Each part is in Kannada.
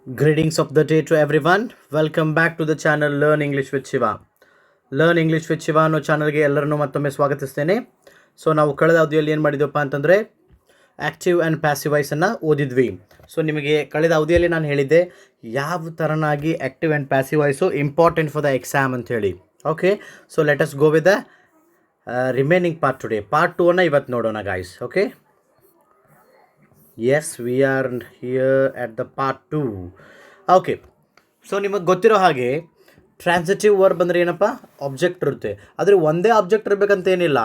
Greetings of the day to everyone. Welcome back to the channel Learn English with Shiva. Learn English with Shiva ಅನ್ನೋ ಚಾನಲ್ಗೆ ಎಲ್ಲರನ್ನೂ ಮತ್ತೊಮ್ಮೆ ಸ್ವಾಗತಿಸ್ತೇನೆ. ಸೊ ನಾವು ಕಳೆದ ಅವಧಿಯಲ್ಲಿ ಏನು ಮಾಡಿದ್ವಪ್ಪ ಅಂತಂದರೆ ಆ್ಯಕ್ಟಿವ್ ಆ್ಯಂಡ್ ಪ್ಯಾಸಿವ್ ವಾಯ್ಸನ್ನು ಓದಿದ್ವಿ. ಸೊ ನಿಮಗೆ ಕಳೆದ ಅವಧಿಯಲ್ಲಿ ನಾನು ಹೇಳಿದ್ದೆ ಯಾವ ಥರನಾಗಿ active and passive voice important for the exam ಅಂಥೇಳಿ. Okay, so let us go with the remaining part today. Part 2 ಇವತ್ತು ನೋಡೋಣ guys. Okay, yes we are here at the part 2. Okay, so ನಿಮಗೆ ಗೊತ್ತಿರೋ ಹಾಗೆ ಟ್ರಾನ್ಸಿಟಿವ್ ವರ್ಬ್ ಅಂದರೆ ಏನಪ್ಪ, ಆಬ್ಜೆಕ್ಟ್ ಇರುತ್ತೆ. ಆದರೆ ಒಂದೇ ಆಬ್ಜೆಕ್ಟ್ ಇರಬೇಕಂತ ಏನಿಲ್ಲ.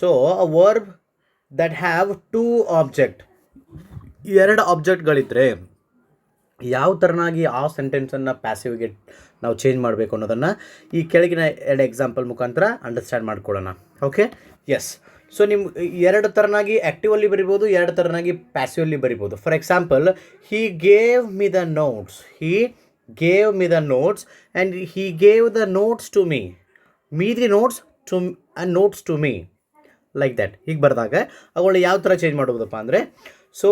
So a verb that have 2 object, 2 ಆಬ್ಜೆಕ್ಟ್ಗಳಿದ್ದರೆ ಯಾವ ಥರನಾಗಿ ಆ ಸೆಂಟೆನ್ಸನ್ನು ಪ್ಯಾಸಿವ್ಗೆ ನಾವು ಚೇಂಜ್ ಮಾಡಬೇಕು ಅನ್ನೋದನ್ನು ಈ ಕೆಳಗಿನ 2 ಎಕ್ಸಾಂಪಲ್ ಮುಖಾಂತರ ಅಂಡರ್ಸ್ಟ್ಯಾಂಡ್ ಮಾಡ್ಕೊಳ್ಳೋಣ. Okay, S. ಸೊ ನಿಮ್ಮ 2 ಥರನಾಗಿ ಆ್ಯಕ್ಟಿವಲ್ಲಿ ಬರಿಬೋದು, 2 ಥರನಾಗಿ ಪ್ಯಾಸಿವಲ್ಲಿ ಬರಿಬೋದು. For example, he gave me the notes, he gave me the notes and he gave the notes to me, me the notes to and notes to me, like that. ಹೀಗೆ ಬರೆದಾಗ ಅವುಗಳು ಯಾವ ಥರ ಚೇಂಜ್ ಮಾಡ್ಬೋದಪ್ಪ ಅಂದರೆ, ಸೊ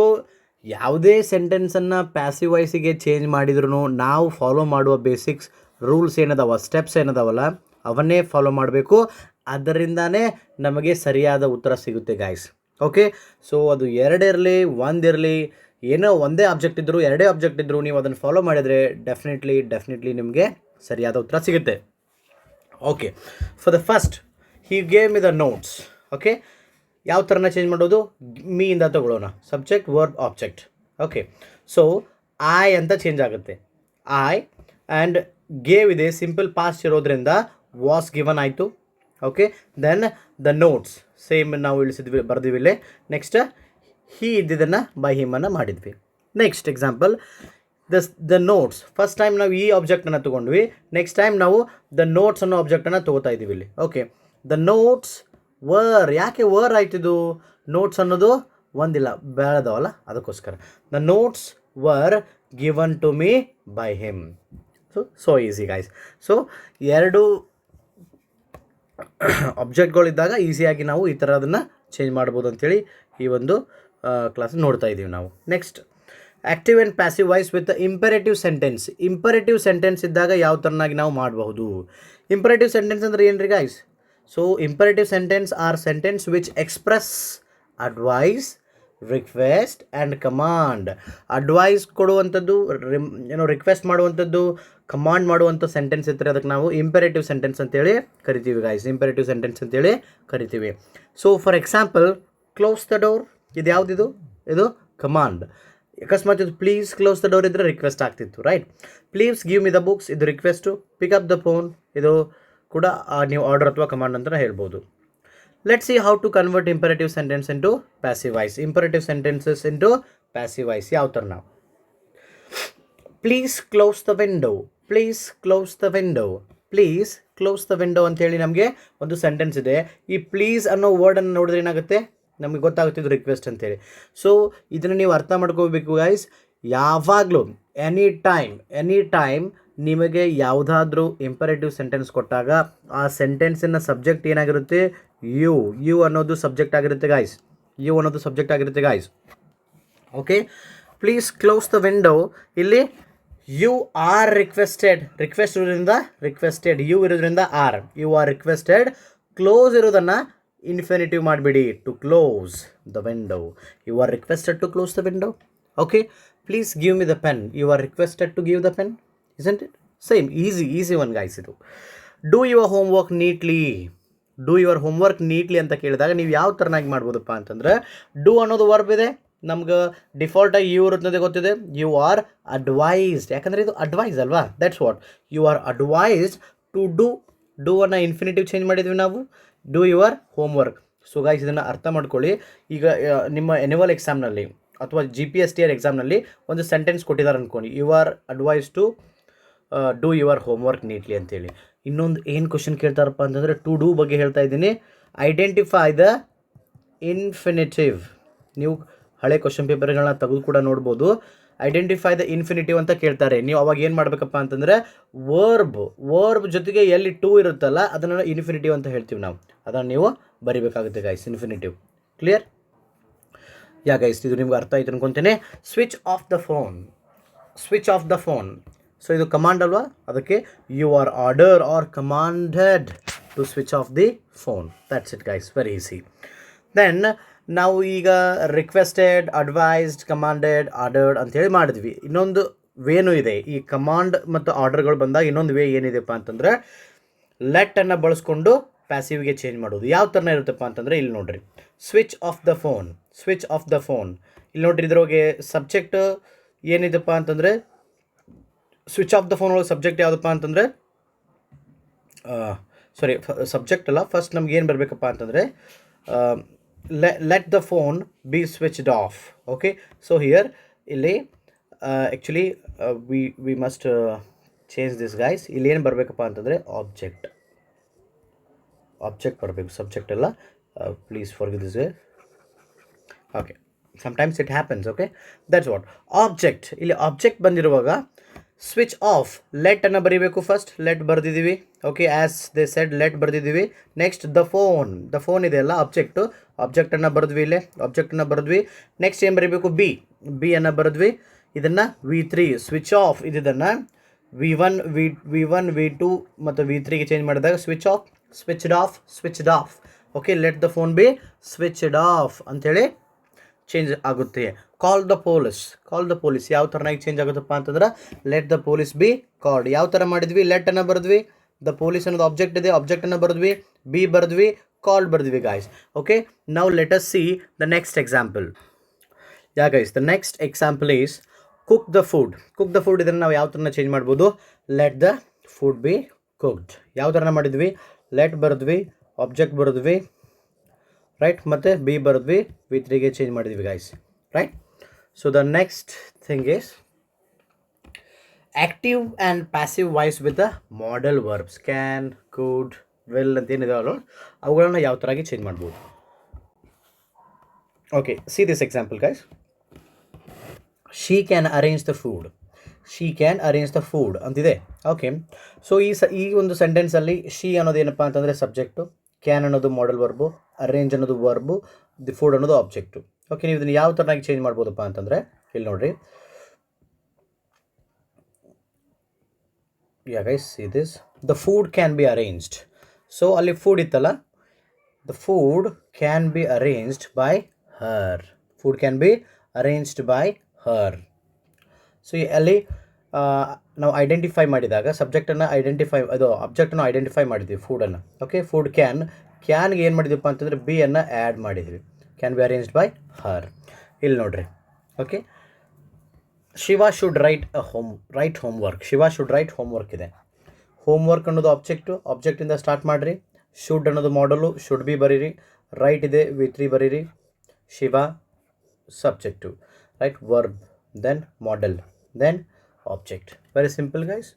ಯಾವುದೇ ಸೆಂಟೆನ್ಸನ್ನು ಪ್ಯಾಸಿವ್ ವಾಯ್ಸಿಗೆ ಚೇಂಜ್ ಮಾಡಿದ್ರೂ ನಾವು ಫಾಲೋ ಮಾಡುವ ಬೇಸಿಕ್ಸ್ ರೂಲ್ಸ್ ಏನದಾವ, ಸ್ಟೆಪ್ಸ್ ಏನದಾವಲ್ಲ ಅವನ್ನೇ ಫಾಲೋ ಮಾಡಬೇಕು. ಅದರಿಂದನೇ ನಮಗೆ ಸರಿಯಾದ ಉತ್ತರ ಸಿಗುತ್ತೆ ಗಾಯ್ಸ್. ಓಕೆ, ಸೊ ಅದು 2 ಇರಲಿ 1 ಇರಲಿ, ಏನೋ ಒಂದೇ ಆಬ್ಜೆಕ್ಟ್ ಇದ್ದರೂ 2 ಆಬ್ಜೆಕ್ಟ್ ಇದ್ದರೂ ನೀವು ಅದನ್ನು ಫಾಲೋ ಮಾಡಿದರೆ ಡೆಫಿನೆಟ್ಲಿ ನಿಮಗೆ ಸರಿಯಾದ ಉತ್ತರ ಸಿಗುತ್ತೆ. Okay, for the first, he gave me the notes. Okay, ಯಾವ ಥರನ ಚೇಂಜ್ ಮಾಡೋದು, ಮೀಯಿಂದ ತಗೊಳ್ಳೋಣ, subject verb object. Okay, so I ಅಂತ ಚೇಂಜ್ ಆಗುತ್ತೆ, ಐ ಆ್ಯಂಡ್ ಗೇವ್ ಇದೆ, ಸಿಂಪಲ್ ಪಾಸ್ಟ್ ಇರೋದ್ರಿಂದ ವಾಸ್ ಗಿವನ್ ಆಯಿತು. Okay, then the notes same ನಾವು ಇಳಿಸಿದ್ವಿ, ಬರೆದಿವಿ ಇಲ್ಲೇ. ನೆಕ್ಸ್ಟ್ ಹೀ ಇದ್ದಿದ್ದನ್ನು ಬೈ ಹಿಮನ್ನು ಮಾಡಿದ್ವಿ. Next example, the notes. First time ನಾವು ಈ ಆಬ್ಜೆಕ್ಟನ್ನು ತೊಗೊಂಡ್ವಿ, ನೆಕ್ಸ್ಟ್ ಟೈಮ್ ನಾವು ದ ನೋಟ್ಸ್ ಅನ್ನೋ ಆಬ್ಜೆಕ್ಟನ್ನು ತೊಗೋತಾ ಇದ್ದೀವಿ ಇಲ್ಲಿ. ಓಕೆ, ದ ನೋಟ್ಸ್ ವರ್, ಯಾಕೆ ವರ್ ಆಯ್ತಿದ್ದು, ನೋಟ್ಸ್ ಅನ್ನೋದು ಒಂದಿಲ್ಲ ಬೆಳೆದವಲ್ಲ ಅದಕ್ಕೋಸ್ಕರ. The notes were given to me by him. So easy guys. So 2 ಆಬ್ಜೆಕ್ಟ್ಗಳಿದ್ದಾಗ ಈಸಿಯಾಗಿ ನಾವು ಈ ಥರ ಅದನ್ನು ಚೇಂಜ್ ಮಾಡ್ಬೋದು ಅಂಥೇಳಿ ಈ ಒಂದು ಕ್ಲಾಸ್ ನೋಡ್ತಾ ಇದ್ದೀವಿ ನಾವು. Next, active and passive voice with imperative sentence. Imperative sentence ಇದ್ದಾಗ ಯಾವ ಥರನಾಗಿ ನಾವು ಮಾಡಬಹುದು. ಇಂಪರೇಟಿವ್ ಸೆಂಟೆನ್ಸ್ ಅಂದರೆ ಏನು ರೀ guys? So imperative sentence are sentence which express advice, request and command. Advice ಕೊಡುವಂಥದ್ದು, ರಿಕ್ವೆಸ್ಟ್ ಮಾಡುವಂಥದ್ದು, ಕಮಾಂಡ್ ಮಾಡುವಂಥ ಸೆಂಟೆನ್ಸ್ ಇರ್ತಾರೆ, ಅದಕ್ಕೆ ನಾವು ಇಂಪರೇಟಿವ್ ಸೆಂಟೆನ್ಸ್ ಅಂತೇಳಿ ಕರಿತೀವಿ ಗಾಯ್ಸ್. ಇಂಪರೇಟಿವ್ ಸೆಂಟೆನ್ಸ್ ಅಂತೇಳಿ ಕರಿತೀವಿ. So for example, close the door, ಇದು ಯಾವುದಿದು, ಇದು ಕಮಾಂಡ್. ಅಕಸ್ಮಾತ್ ಇದು ಪ್ಲೀಸ್ ಕ್ಲೋಸ್ ದ ಡೋರ್ ಇದ್ದರೆ ರಿಕ್ವೆಸ್ಟ್ ಆಗ್ತಿತ್ತು, right. Please give me the books, ಇದು request. Pick up the phone, ಇದು ಕೂಡ ನೀವು ಆರ್ಡರ್ ಅಥವಾ ಕಮಾಂಡ್ ಅಂತ ಹೇಳ್ಬೋದು. Let's see how to convert imperative sentence into passive voice. Imperative sentences into passive voice ಯಾವ ಥರ ನಾವು, please close the window, please close the window, please close the window ಅಂತೇಳಿ ನಮಗೆ ಒಂದು ಸೆಂಟೆನ್ಸ್ ಇದೆ. ಈ ಪ್ಲೀಸ್ ಅನ್ನೋ ವರ್ಡನ್ನು ನೋಡಿದ್ರೆ ಏನಾಗುತ್ತೆ, ನಮಗೆ ಗೊತ್ತಾಗುತ್ತೆ ಇದು ರಿಕ್ವೆಸ್ಟ್ ಅಂತೇಳಿ. ಸೊ ಇದನ್ನು ನೀವು ಅರ್ಥ ಮಾಡ್ಕೋಬೇಕು ಗೈಸ್. ಯಾವಾಗಲೂ ಎನಿ ಟೈಮ್ ನಿಮಗೆ ಯಾವುದಾದ್ರೂ ಇಂಪರೇಟಿವ್ ಸೆಂಟೆನ್ಸ್ ಕೊಟ್ಟಾಗ ಆ ಸೆಂಟೆನ್ಸಿನ ಸಬ್ಜೆಕ್ಟ್ ಏನಾಗಿರುತ್ತೆ, ಯು ಅನ್ನೋದು ಸಬ್ಜೆಕ್ಟ್ ಆಗಿರುತ್ತೆ ಗಾಯ್ಸ್. ಯು ಅನ್ನೋದು ಸಬ್ಜೆಕ್ಟ್ ಆಗಿರುತ್ತೆ guys. Okay, please close the window, ಇಲ್ಲಿ ಯು ಆರ್ ರಿಕ್ವೆಸ್ಟೆಡ್, ರಿಕ್ವೆಸ್ಟ್ ಇರೋದ್ರಿಂದ ರಿಕ್ವೆಸ್ಟೆಡ್, ಯು ಇರೋದ್ರಿಂದ are, you are requested. Close ಇರೋದನ್ನು ಇನ್ಫಿನಿಟಿವ್ ಮಾಡಿಬಿಡಿ, to close the window, you are requested to close the window. Okay, please give me the pen, you are requested to give the pen. isn't it? Same, easy one guys. ಇದು do your homework neatly, do your homework neatly ಅಂತ ಕೇಳಿದಾಗ ನೀವು ಯಾವ ಥರನಾಗಿ ಮಾಡ್ಬೋದಪ್ಪ ಅಂತಂದರೆ, ಡೂ ಅನ್ನೋದು ವರ್ಬ್ ಇದೆ, ನಮ್ಗೆ ಡಿಫಾಲ್ಟಾಗಿ ಯು ಇರುತ್ತದೆ ಗೊತ್ತಿದೆ. ಯು ಆರ್ ಅಡ್ವೈಸ್ಡ್, ಯಾಕಂದರೆ ಇದು ಅಡ್ವೈಸ್ ಅಲ್ವಾ, that's what. You are advised to do ಅನ್ನು ಇನ್ಫಿನಿಟಿವ್ ಚೇಂಜ್ ಮಾಡಿದ್ವಿ ನಾವು, do your homework. So guys ಇದನ್ನು ಅರ್ಥ ಮಾಡ್ಕೊಳ್ಳಿ. ಈಗ ನಿಮ್ಮ ಎನ್ಯುವಲ್ ಎಕ್ಸಾಮ್ನಲ್ಲಿ ಅಥವಾ GPSTR ಎಕ್ಸಾಮ್ನಲ್ಲಿ ಒಂದು ಸೆಂಟೆನ್ಸ್ ಕೊಟ್ಟಿದ್ದಾರೆ ಅಂದ್ಕೊಂಡು, you are advise to do your homework neatly ಅಂತೇಳಿ. ಇನ್ನೊಂದು ಏನು ಕ್ವಶನ್ ಕೇಳ್ತಾರಪ್ಪ ಅಂತಂದರೆ, ಟು ಡೂ ಬಗ್ಗೆ ಹೇಳ್ತಾ ಇದ್ದೀನಿ. Identify the infinitive. ನೀವು ಹಳೆ ಕ್ವಶನ್ ಪೇಪರ್ಗಳನ್ನ ತೆಗೆದು ಕೂಡ ನೋಡ್ಬೋದು. ಐಡೆಂಟಿಫೈ ದ ಇನ್ಫಿನಿಟಿವ್ ಅಂತ ಕೇಳ್ತಾರೆ. ನೀವು ಅವಾಗ ಏನು ಮಾಡಬೇಕಪ್ಪ ಅಂತಂದರೆ, ವರ್ಬ್ ಜೊತೆಗೆ ಎಲ್ಲಿ ಟು ಇರುತ್ತಲ್ಲ ಅದನ್ನು ಇನ್ಫಿನಿಟಿವ್ ಅಂತ ಹೇಳ್ತೀವಿ ನಾವು, ಅದನ್ನು ನೀವು ಬರಿಬೇಕಾಗುತ್ತೆ guys, infinitive. Clear? Yeah guys, ಇದು ನಿಮ್ಗೆ ಅರ್ಥ ಆಯ್ತು ಅನ್ಕೊತೇನೆ. Switch off the phone, switch off the phone. So ಇದು ಕಮಾಂಡ್ ಅಲ್ವಾ, ಅದಕ್ಕೆ you are order or commanded to switch off the phone. That's it guys, very easy. Then ನಾವು ಈಗ ರಿಕ್ವೆಸ್ಟೆಡ್, ಅಡ್ವೈಸ್ಡ್, ಕಮಾಂಡೆಡ್, ಆರ್ಡರ್ಡ್ ಅಂಥೇಳಿ ಮಾಡಿದ್ವಿ. ಇನ್ನೊಂದು ವೇನೂ ಇದೆ ಈ ಕಮಾಂಡ್ ಮತ್ತು ಆರ್ಡರ್ಗಳು ಬಂದಾಗ. ಇನ್ನೊಂದು ವೇ ಏನಿದೆಪ್ಪ ಅಂತಂದರೆ ಲೆಟ್ಟನ್ನು ಬಳಸ್ಕೊಂಡು ಪ್ಯಾಸಿವ್ಗೆ ಚೇಂಜ್ ಮಾಡೋದು. ಯಾವ ಥರನ ಇರುತ್ತಪ್ಪ ಅಂತಂದರೆ ಇಲ್ಲಿ ನೋಡಿರಿ, switch off the phone, switch off the phone. ಇಲ್ಲಿ ನೋಡಿರಿ ಇದ್ರೊಳಗೆ ಸಬ್ಜೆಕ್ಟ್ ಏನಿದೆಪ್ಪ ಅಂತಂದರೆ, ಸ್ವಿಚ್ ಆಫ್ ದ ಫೋನ್ ಒಳಗೆ ಸಬ್ಜೆಕ್ಟ್ ಯಾವುದಪ್ಪ ಅಂತಂದರೆ, ಸಾರಿ ಸಬ್ಜೆಕ್ಟ್ ಅಲ್ಲ, ಫಸ್ಟ್ ನಮ್ಗೆ ಏನು ಬರಬೇಕಪ್ಪ ಅಂತಂದರೆ let the phone be switched off. Okay, so here ಇಲ್ಲಿ actually we must change this guys. ಇಲ್ಲಿ ಏನು ಬರಬೇಕಪ್ಪ ಅಂತಂದರೆ ಆಬ್ಜೆಕ್ಟ್ ಬರಬೇಕು, ಸಬ್ಜೆಕ್ಟ್ ಎಲ್ಲ. Please forgive this way. Okay, sometimes it happens. Okay, that's what object. ಇಲ್ಲಿ ಆಬ್ಜೆಕ್ಟ್ ಬಂದಿರುವಾಗ ಸ್ವಿಚ್ ಆಫ್ ಲೆಟನ್ನು ಬರೀಬೇಕು. ಫಸ್ಟ್ ಲೆಟ್ ಬರೆದಿದ್ದೀವಿ. Okay, as they said let ಬರೆದಿದ್ದೀವಿ. ನೆಕ್ಸ್ಟ್ ದ ಫೋನ್ ಇದೆಯಲ್ಲ ಆಬ್ಜೆಕ್ಟನ್ನು ಬರೆದ್ವಿ. ಇಲ್ಲೇ ಆಬ್ಜೆಕ್ಟನ್ನು ಬರೆದ್ವಿ. ನೆಕ್ಸ್ಟ್ ಏನು ಬರೀಬೇಕು, ಬಿ ಅನ್ನು ಬರೆದ್ವಿ. ಇದನ್ನು V3 ಸ್ವಿಚ್ ಆಫ್, ಇದನ್ನು V1 V2 ಮತ್ತು V3ಗೆ ಚೇಂಜ್ ಮಾಡಿದಾಗ switched off. Okay, let the phone be switched off ಅಂಥೇಳಿ ಚೇಂಜ್ ಆಗುತ್ತೆ. ಕಾಲ್ ದ ಪೊಲೀಸ್ ಯಾವ ಥರನಾಗಿ ಚೇಂಜ್ ಆಗುತ್ತಪ್ಪ ಅಂತಂದ್ರೆ let the police be called. ಯಾವ ಥರ ಮಾಡಿದ್ವಿ, ಲೆಟ್ಟನ್ನು ಬರೆದ್ವಿ, ದ ಪೊಲೀಸ್ ಅನ್ನೋದು ಆಬ್ಜೆಕ್ಟ್ ಇದೆ, ಆಬ್ಜೆಕ್ಟನ್ನು ಬರೆದ್ವಿ, ಬಿ ಬರೆದ್ವಿ, ಕಾಲ್ಡ್ ಬರೆದ್ವಿ guys. Okay, now let us see the next example. Guys, the next example is cook the food. ಇದನ್ನು ನಾವು ಯಾವ ಥರನ ಚೇಂಜ್ ಮಾಡ್ಬೋದು, let the food be cooked. ಯಾವ ಥರನ ಮಾಡಿದ್ವಿ, ಲೆಟ್ ಬರೆದ್ವಿ, ಆಬ್ಜೆಕ್ಟ್ ಬರೆದ್ವಿ, ರೈಟ್, ಮತ್ತು ಬಿ ಬರೆದ್ವಿ, V3ಗೆ ಚೇಂಜ್ ಮಾಡಿದ್ವಿ guys, right. So the next thing is active and passive voice with the model verbs. Can, could, will ಅಂತ ಏನಿದಾವಲ್ಲ ಅವುಗಳನ್ನ ಯಾವ ಥರಾಗಿ ಚೇಂಜ್ ಮಾಡ್ಬೋದು. Okay, see this example guys. She can arrange the food ಅಂತಿದೆ. ಓಕೆ, ಸೊ ಈ ಒಂದು ಸೆಂಟೆನ್ಸಲ್ಲಿ ಶಿ ಅನ್ನೋದೇನಪ್ಪ ಅಂತಂದರೆ ಸಬ್ಜೆಕ್ಟು, ಕ್ಯಾನ್ ಅನ್ನೋದು ಮಾಡೆಲ್ ವರ್ಬು, ಅರೇಂಜ್ ಅನ್ನೋದು ವರ್ಬು, ದಿ ಫುಡ್ ಅನ್ನೋದು ಆಬ್ಜೆಕ್ಟು. ಓಕೆ, ನೀವು ಇದನ್ನು ಯಾವ ಥರನಾಗಿ ಚೇಂಜ್ ಮಾಡ್ಬೋದಪ್ಪ ಅಂತಂದರೆ ಇಲ್ಲಿ ನೋಡಿರಿ. Guys, see this, the food can be arranged. So ಅಲ್ಲಿ ಫುಡ್ ಇತ್ತಲ್ಲ, the food can be arranged by her. So ಅಲ್ಲಿ ನಾವು ಐಡೆಂಟಿಫೈ ಮಾಡಿದಾಗ ಸಬ್ಜೆಕ್ಟನ್ನು ಆಬ್ಜೆಕ್ಟನ್ನು ಐಡೆಂಟಿಫೈ ಮಾಡಿದ್ವಿ, ಫುಡನ್ನು. ಓಕೆ, ಫುಡ್ ಕ್ಯಾನ್ಗೆ ಏನು ಮಾಡಿದ್ವಿಪ್ಪ ಅಂತಂದರೆ ಬಿ ಅನ್ನು ಆ್ಯಡ್ ಮಾಡಿದ್ವಿ, can be arranged by her. ಇಲ್ಲಿ ನೋಡ್ರಿ. Okay, Shiva should write homework ಇದೆ. ಹೋಮ್ವರ್ಕ್ ಅನ್ನೋದು ಆಬ್ಜೆಕ್ಟಿಂದ ಸ್ಟಾರ್ಟ್ ಮಾಡಿರಿ. ಶುಡ್ ಅನ್ನೋದು ಮಾಡಲು, ಶುಡ್ ಬಿ ಬರೀರಿ. ರೈಟ್ ಇದೆ, V3 ಬರೀರಿ. Shiva subject, write, verb, then modal, then object. Very simple guys.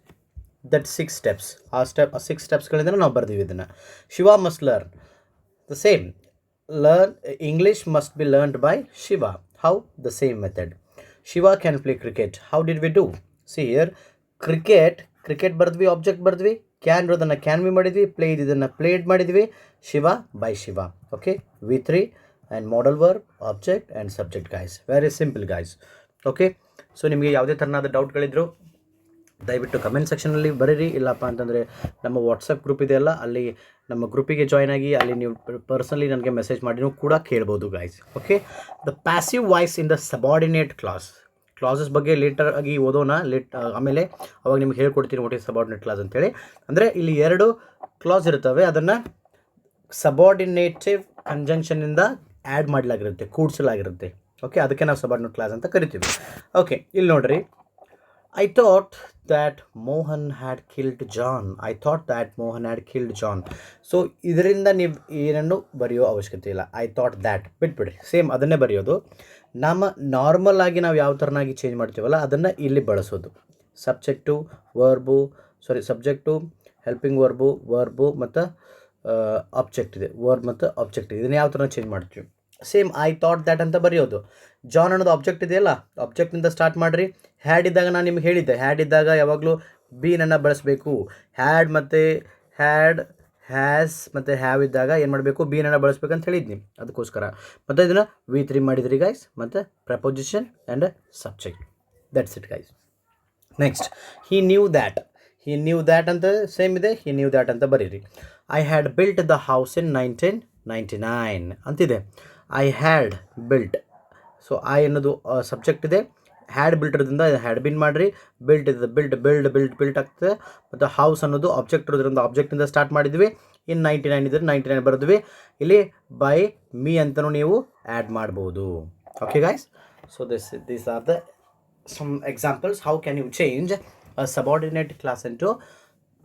That 6 steps. ಆ 6 ಸ್ಟೆಪ್ಸ್ಗಳಿಂದ ನಾವು ಬರ್ತೀವಿ ಇದನ್ನು. Shiva must learn the same. English must be learned by Shiva. How? The same method. Shiva can play cricket. How did we do? See here, cricket ಬರೆದ್ವಿ, ಆಬ್ಜೆಕ್ಟ್ ಬರೆದ್ವಿ, ಕ್ಯಾನ್ ಇರೋದನ್ನು ಕ್ಯಾನ್ ಬಿ ಮಾಡಿದ್ವಿ, ಪ್ಲೇ ಇದನ್ನು ಪ್ಲೇಡ್ ಮಾಡಿದ್ವಿ. Shiva by Shiva. Okay, V3 and modal verb, object and subject guys. Very simple guys. Okay, so ನಿಮಗೆ ಯಾವುದೇ ಥರನಾದ ಡೌಟ್ಗಳಿದ್ರು ದಯವಿಟ್ಟು ಕಮೆಂಟ್ ಸೆಕ್ಷನಲ್ಲಿ ಬರೀರಿ. ಇಲ್ಲಪ್ಪ ಅಂತಂದರೆ ನಮ್ಮ ವಾಟ್ಸಪ್ ಗ್ರೂಪ್ ಇದೆಯಲ್ಲ, ಅಲ್ಲಿ ನಮ್ಮ ಗ್ರೂಪಿಗೆ ಜಾಯ್ನ್ ಆಗಿ ಅಲ್ಲಿ ನೀವು ಪರ್ಸನಲಿ ನನಗೆ ಮೆಸೇಜ್ ಮಾಡಿನೂ ಕೂಡ ಕೇಳ್ಬೋದು guys. Okay, the passive voice in the subordinate classes ಬಗ್ಗೆ ಲೇಟರ್ ಆಗಿ ಓದೋಣ. ಆಮೇಲೆ ಅವಾಗ ನಿಮ್ಗೆ ಹೇಳ್ಕೊಡ್ತೀನಿ ವಾಟ್ ಈಸ್ ಸಬಾರ್ಡಿನೇಟ್ ಕ್ಲಾಸ್ ಅಂತೇಳಿ. ಅಂದರೆ ಇಲ್ಲಿ 2 ಕ್ಲಾಸ್ ಇರ್ತವೆ, ಅದನ್ನು ಸಬಾರ್ಡಿನೇಟಿವ್ ಕಂಜಂಕ್ಷನಿಂದ ಆ್ಯಡ್ ಮಾಡಲಾಗಿರುತ್ತೆ, ಕೂಡಿಸಲಾಗಿರುತ್ತೆ. ಓಕೆ, ಅದಕ್ಕೆ ನಾವು ಸಬಾರ್ಡಿನೇಟ್ ಕ್ಲಾಸ್ ಅಂತ ಕರಿತೀವಿ. ಓಕೆ, ಇಲ್ಲಿ ನೋಡ್ರಿ. I thought that Mohan had killed John. So ಇದರಿಂದ ನೀವು ಏನನ್ನು ಬರೆಯೋ ಅವಶ್ಯಕತೆ ಇಲ್ಲ. ಐ ಥಾಟ್ ದ್ಯಾಟ್ ಬಿಟ್ಬಿಡಿ, ಸೇಮ್ ಅದನ್ನೇ ಬರೆಯೋದು. ನಾರ್ಮಲ್ ಆಗಿ ನಾವು ಯಾವ ಥರನಾಗಿ ಚೇಂಜ್ ಮಾಡ್ತೀವಲ್ಲ ಅದನ್ನು ಇಲ್ಲಿ ಬಳಸೋದು. ಸಬ್ಜೆಕ್ಟು, ಹೆಲ್ಪಿಂಗ್ ವರ್ಬು ಮತ್ತು ಆಬ್ಜೆಕ್ಟ್ ಇದೆ, ವರ್ಬ್ ಮತ್ತು ಆಬ್ಜೆಕ್ಟ್ ಇದೆ. ಇದನ್ನು ಯಾವ ಥರ ಚೇಂಜ್ ಮಾಡ್ತೀವಿ, ಸೇಮ್ ಐ ಥಾಟ್ ದ್ಯಾಟ್ ಅಂತ ಬರೆಯೋದು. ಜಾನ್ ಅನ್ನೋದು ಆಬ್ಜೆಕ್ಟ್ ಇದೆಯಲ್ಲ, ಆಬ್ಜೆಕ್ಟಿಂದ ಸ್ಟಾರ್ಟ್ ಮಾಡಿರಿ. ಹ್ಯಾಡ್ ಇದ್ದಾಗ ನಾನು ನಿಮ್ಗೆ ಹೇಳಿದ್ದೆ, ಹ್ಯಾಡ್ ಇದ್ದಾಗ ಯಾವಾಗಲೂ ಬೀನನ್ನು ಬಳಸಬೇಕು. ಹ್ಯಾಡ್ ಮತ್ತು ಹ್ಯಾಸ್ ಮತ್ತು ಹ್ಯಾವ್ ಇದ್ದಾಗ ಏನು ಮಾಡಬೇಕು, ಬೀನನ್ನು ಬಳಸ್ಬೇಕಂತ ಹೇಳಿದ್ನಿ, ಅದಕ್ಕೋಸ್ಕರ. ಮತ್ತು ಇದನ್ನು V3 ಮಾಡಿದ್ರಿ ಗೈಸ್, ಮತ್ತು proposition and subject. That's it guys. Next he knew that ಅಂತ ಸೇಮ್ ಇದೆ, ಹಿ ನ್ಯೂ ದ್ಯಾಟ್ ಅಂತ ಬರೀರಿ. I had built the house in 1999 ಅಂತಿದೆ. I had built, so I ಅನ್ನೋದು ಸಬ್ಜೆಕ್ಟ್ ಇದೆ, ಹ್ಯಾಡ್ ಬಿಲ್ಟ್ ಇರೋದ್ರಿಂದ ಹ್ಯಾಡ್ ಬಿನ್ ಮಾಡಿರಿ, ಬಿಲ್ಟ್ ಇದೆ ಬಿಲ್ಟ್ ಆಗ್ತದೆ, ಮತ್ತು ಹೌಸ್ ಅನ್ನೋದು ಆಬ್ಜೆಕ್ಟ್ ಇರೋದ್ರಿಂದ ಆಬ್ಜೆಕ್ಟಿಂದ ಸ್ಟಾರ್ಟ್ ಮಾಡಿದ್ವಿ. ಇನ್ 99 ಇದ್ರೆ 99 ಬರೆದ್ವಿ. ಇಲ್ಲಿ ಬೈ ಮೀ ಅಂತಲೂ ನೀವು ಆ್ಯಡ್ ಮಾಡ್ಬೋದು. Okay guys, so these are the some examples how can you change a subordinate class into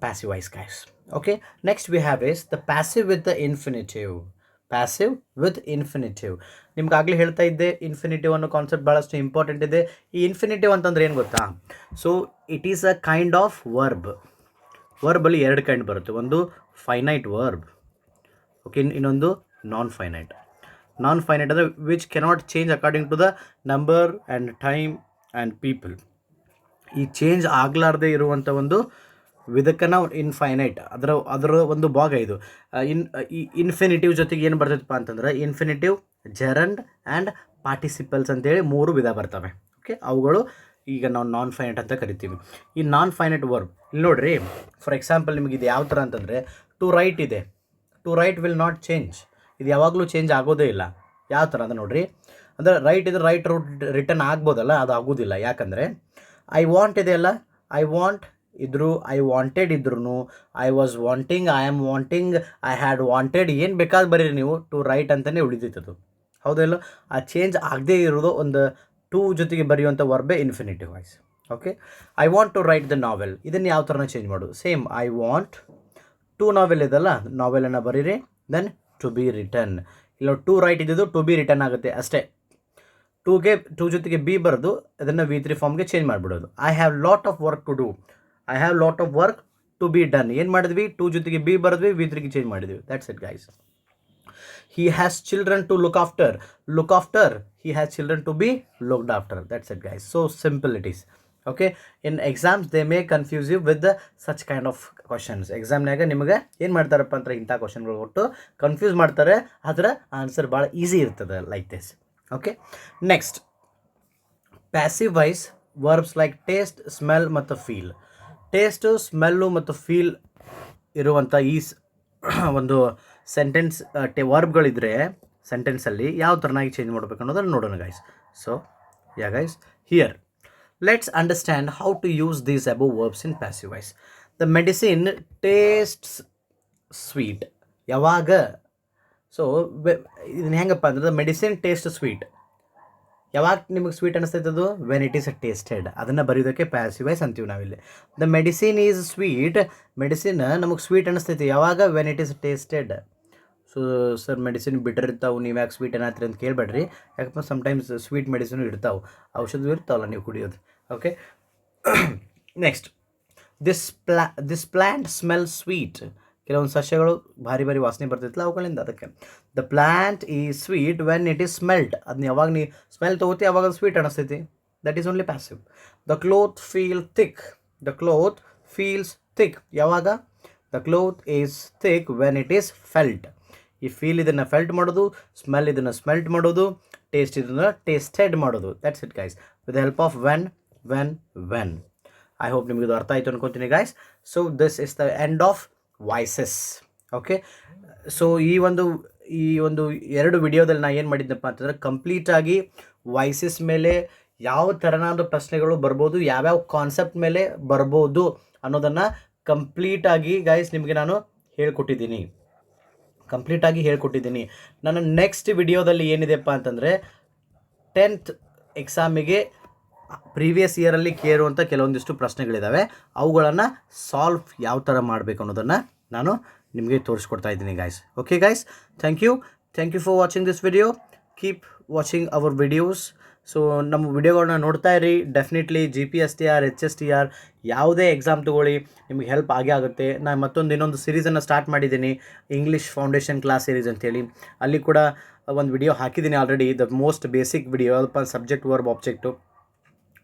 passive voice, guys. Okay, next we have is the passive with the infinitive. Passive with infinitive. ನಿಮ್ಗೆ ಆಗಲೇ ಹೇಳ್ತಾ ಇದ್ದೆ, ಇನ್ಫಿನಿಟಿವ್ ಅನ್ನೋ ಕಾನ್ಸೆಪ್ಟ್ ಭಾಳಷ್ಟು ಇಂಪಾರ್ಟೆಂಟ್ ಇದೆ. ಈ ಇನ್ಫಿನಿಟಿವ್ ಅಂತಂದ್ರೆ ಏನು ಗೊತ್ತಾ? So it is a kind of ವರ್ಬಲ್ಲಿ ಎರಡು ಕೈಂಡ್ ಬರುತ್ತೆ. ಒಂದು ಫೈನೈಟ್ ವರ್ಬ್, ಓಕೆ, ಇನ್ನೊಂದು ನಾನ್ ಫೈನೈಟ್ ಅಂದರೆ which cannot change according to the number and time and people. ಈ ಚೇಂಜ್ ಆಗಲಾರ್ದೇ ಇರುವಂಥ ಒಂದು ವಿಧಕ್ಕೆ ನಾವು ಇನ್ಫೈನೈಟ್, ಅದರ ಒಂದು ಭಾಗ ಇದು. ಇನ್ಫಿನಿಟಿವ್ ಜೊತೆಗೆ ಏನು ಬರ್ತೈತಪ್ಪ ಅಂತಂದ್ರೆ ಇನ್ಫಿನಿಟಿವ್, ಜೆರಂಡ್ ಆ್ಯಂಡ್ ಪಾರ್ಟಿಸಿಪಲ್ಸ್ ಅಂತೇಳಿ 3 ವಿಧ ಬರ್ತವೆ. ಓಕೆ, ಅವುಗಳು ಈಗ ನಾವು ನಾನ್ ಫೈನೈಟ್ ಅಂತ ಕರಿತೀವಿ. ಈ ನಾನ್ ಫೈನೈಟ್ ವರ್ಬ್ ಇಲ್ಲಿ ನೋಡಿರಿ, ಫಾರ್ ಎಕ್ಸಾಂಪಲ್ ನಿಮಗೆ ಇದು ಯಾವ ಥರ ಅಂತಂದರೆ ಟು ರೈಟ್ ಇದೆ. To write will not change, ಇದು ಯಾವಾಗಲೂ ಚೇಂಜ್ ಆಗೋದೇ ಇಲ್ಲ. ಯಾವ ಥರ ಅಂತ ನೋಡಿರಿ, ಅಂದರೆ ರೈಟ್ ಇದ್ರೆ ರೈಟ್ ರಿಟರ್ನ್ ಆಗ್ಬೋದಲ್ಲ, ಅದು ಆಗೋದಿಲ್ಲ. ಯಾಕಂದರೆ ಐ ವಾಂಟ್ ಇದೆಯಲ್ಲ, ಐ ವಾಂಟ್ ಇದ್ರೂ, ಐ ವಾಂಟೆಡ್ ಇದ್ರೂ, I was wanting, I am wanting, I had wanted, ಏನು ಬೇಕಾದ್ರೆ ಬರೀರಿ ನೀವು, ಟು ರೈಟ್ ಅಂತಲೇ ಉಳಿದಿತ್ತದು. ಹೌದಲ್ಲ? ಆ ಚೇಂಜ್ ಆಗದೇ ಇರೋದು ಒಂದು ಟು ಜೊತೆಗೆ ಬರೆಯುವಂಥ ವರ್ಬೇ infinitive voice. Okay, I want to write the novel, ಇದನ್ನು ಯಾವ ಥರನ ಚೇಂಜ್ ಮಾಡೋದು? Same, I want to novel ಇದಲ್ಲ, ನಾವೆಲನ್ನು ಬರೀರಿ, ದೆನ್ ಟು ಬಿ ರಿಟರ್ನ್. ಇಲ್ಲ ಟು ರೈಟ್ ಇದ್ದಿದ್ದು ಟು ಬಿ ರಿಟರ್ನ್ ಆಗುತ್ತೆ ಅಷ್ಟೇ. ಟು ಜೊತೆಗೆ ಬಿ ಬರೆದು ಅದನ್ನು V3 ಫಾರ್ಮ್ಗೆ ಚೇಂಜ್ ಮಾಡಿಬಿಡೋದು. I have lot of work to do, I have lot of work to be done. ಏನು ಮಾಡಿದ್ವಿ? ಟು ಜೊತೆಗೆ ಬಿ ಬರೆದ್ವಿ, V3ಗೆ ಚೇಂಜ್ ಮಾಡಿದ್ವಿ. That's it guys. He has children to look after, he has children to be looked after. That's it guys. So simple it is. Okay, in exams they may confuse you with such kind of questions. ಎಕ್ಸಾಮ್ನಾಗ ನಿಮಗೆ ಏನು ಮಾಡ್ತಾರಪ್ಪ ಅಂದ್ರೆ ಇಂಥ ಕ್ವಶನ್ಗಳು ಕೊಟ್ಟು ಕನ್ಫ್ಯೂಸ್ ಮಾಡ್ತಾರೆ, ಅದರ ಆನ್ಸರ್ ಭಾಳ ಈಸಿ ಇರ್ತದೆ like this. Okay, next passive voice verbs like taste, smell ಮತ್ತು ಫೀಲ್. ಟೇಸ್ಟು, ಸ್ಮೆಲ್ಲು ಮತ್ತು ಫೀಲ್ ಇರುವಂಥ ಈ ಒಂದು ಸೆಂಟೆನ್ಸ್ ವರ್ಬ್ಗಳಿದ್ರೆ ಸೆಂಟೆನ್ಸಲ್ಲಿ ಯಾವ ಥರನಾಗಿ ಚೇಂಜ್ ಮಾಡಬೇಕು ಅನ್ನೋದನ್ನು ನೋಡೋಣ guys. So yeah guys, here let's understand how to use these above verbs in passive voice. The medicine tastes sweet. ಯಾವಾಗ? ಸೊ ಇದನ್ನ ಹೆಂಗಪ್ಪ ಅಂದ್ರೆ ದ ಮೆಡಿಸಿನ್ ಟೇಸ್ಟ್ ಸ್ವೀಟ್. ಯಾವಾಗ ನಿಮಗೆ ಸ್ವೀಟ್ ಅನಿಸ್ತೈತದು? When it is tasted. ಅದನ್ನು ಬರೆಯೋದಕ್ಕೆ ಪ್ಯಾಸಿವ್ ವಾಯ್ಸ್ ಅಂತೀವಿ ನಾವಿಲ್ಲಿ. The medicine is sweet, medicine ನಮಗೆ ಸ್ವೀಟ್ ಅನಿಸ್ತೈತಿ ಯಾವಾಗ? When it is tasted. So sir medicine bitter ಇರ್ತಾವೆ, ನೀವು ಯಾಕೆ ಸ್ವೀಟ್ ಅನ್ನತ್ತೀರಿ ಅಂತ ಕೇಳಬೇಡ್ರಿ. ಯಾಕಪ್ಪ ಸಮ್ಟೈಮ್ಸ್ ಸ್ವೀಟ್ ಮೆಡಿಸಿನ್ ಇರ್ತಾವೆ, ಔಷಧಿ ಇರ್ತಾವಲ್ಲ ನೀವು ಕುಡಿಯೋದು. Okay, next this plant smell sweet. ಕೆಲವೊಂದು ಸಸ್ಯಗಳು ಭಾರಿ ಭಾರಿ ವಾಸನೆ ಬರ್ತೈತಲ್ಲ ಅವುಗಳಿಂದ, ಅದಕ್ಕೆ the plant is sweet when it is smelled. ಅದನ್ನ ಯಾವಾಗ ನೀವು ಸ್ಮೆಲ್ ತೊಗೋತಿ ಯಾವಾಗ ಸ್ವೀಟ್ ಅನಿಸ್ತೈತಿ. That is only passive. The cloth feels thick. ಯಾವಾಗ? The cloth is thick when it is felt. ಈ ಫೀಲ್ ಇದನ್ನು ಫೆಲ್ಟ್ ಮಾಡೋದು, ಸ್ಮೆಲ್ ಇದನ್ನು ಸ್ಮೆಲ್ಟ್ ಮಾಡೋದು, ಟೇಸ್ಟ್ ಇದನ್ನು ಟೇಸ್ಟೆಡ್ ಮಾಡೋದು. That's it guys, with the help of when. I hope ನಿಮಗಿದು ಅರ್ಥ ಆಯಿತು ಅನ್ಕೊತೀನಿ guys. So this is the end of voices. Okay, so ಈ ಒಂದು 2 ವಿಡಿಯೋದಲ್ಲಿ ನಾನು ಏನು ಮಾಡಿದ್ದಪ್ಪ ಅಂತಂದರೆ ಕಂಪ್ಲೀಟಾಗಿ ವಾಯ್ಸಸ್ ಮೇಲೆ ಯಾವ ಥರನಾದ ಪ್ರಶ್ನೆಗಳು ಬರ್ಬೋದು, ಯಾವ್ಯಾವ ಕಾನ್ಸೆಪ್ಟ್ ಮೇಲೆ ಬರ್ಬೋದು ಅನ್ನೋದನ್ನು ಕಂಪ್ಲೀಟಾಗಿ ಗೈಸ್ ನಿಮಗೆ ನಾನು ಹೇಳ್ಕೊಟ್ಟಿದ್ದೀನಿ. ನನ್ನ ನೆಕ್ಸ್ಟ್ ವಿಡಿಯೋದಲ್ಲಿ ಏನಿದೆಪ್ಪ ಅಂತಂದರೆ 10th ಎಕ್ಸಾಮಿಗೆ ಪ್ರೀವಿಯಸ್ ಇಯರಲ್ಲಿ ಕೇಳುವಂಥ ಕೆಲವೊಂದಿಷ್ಟು ಪ್ರಶ್ನೆಗಳಿದ್ದಾವೆ, ಅವುಗಳನ್ನು ಸಾಲ್ವ್ ಯಾವ ಥರ ಮಾಡಬೇಕು ಅನ್ನೋದನ್ನು ನಾನು ನಿಮಗೆ ತೋರಿಸ್ಕೊಡ್ತಾ ಇದ್ದೀನಿ guys. Okay guys, thank you for watching this video. Keep watching our videos. So ನಮ್ಮ ವಿಡಿಯೋಗಳನ್ನ ನೋಡ್ತಾ ಇರಿ. ಡೆಫಿನೆಟ್ಲಿ GPSTR, HSTR ಯಾವುದೇ ಎಕ್ಸಾಮ್ ತೊಗೊಳ್ಳಿ, ನಿಮಗೆ ಹೆಲ್ಪ್ ಆಗೇ ಆಗುತ್ತೆ. ನಾನು ಇನ್ನೊಂದು ಸೀರೀಸನ್ನು ಸ್ಟಾರ್ಟ್ ಮಾಡಿದ್ದೀನಿ, ಇಂಗ್ಲೀಷ್ ಫೌಂಡೇಶನ್ ಕ್ಲಾಸ್ ಸೀರೀಸ್ ಅಂತೇಳಿ. ಅಲ್ಲಿ ಕೂಡ ಒಂದು ವಿಡಿಯೋ ಹಾಕಿದ್ದೀನಿ already. The most basic video ಯಾವುದಪ್ಪ, ಸಬ್ಜೆಕ್ಟ್ ವರ್ಬ್ ಆಬ್ಜೆಕ್ಟು.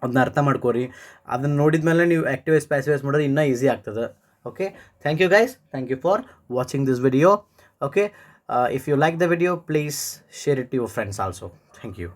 ಅದನ್ನ ಅರ್ಥ ಮಾಡ್ಕೋರಿ. ಅದನ್ನು ನೋಡಿದ ಮೇಲೆ ನೀವು ಆ್ಯಕ್ಟಿವ್ ವಾಯ್ಸ್ ಪ್ಯಾಸಿವ್ ವಾಯ್ಸ್ ಮಾಡೋದು ಇನ್ನೂ ಈಸಿ ಆಗ್ತದೆ. Okay, thank you guys. Thank you for watching this video. Okay, if you like the video please share it to your friends also. Thank you.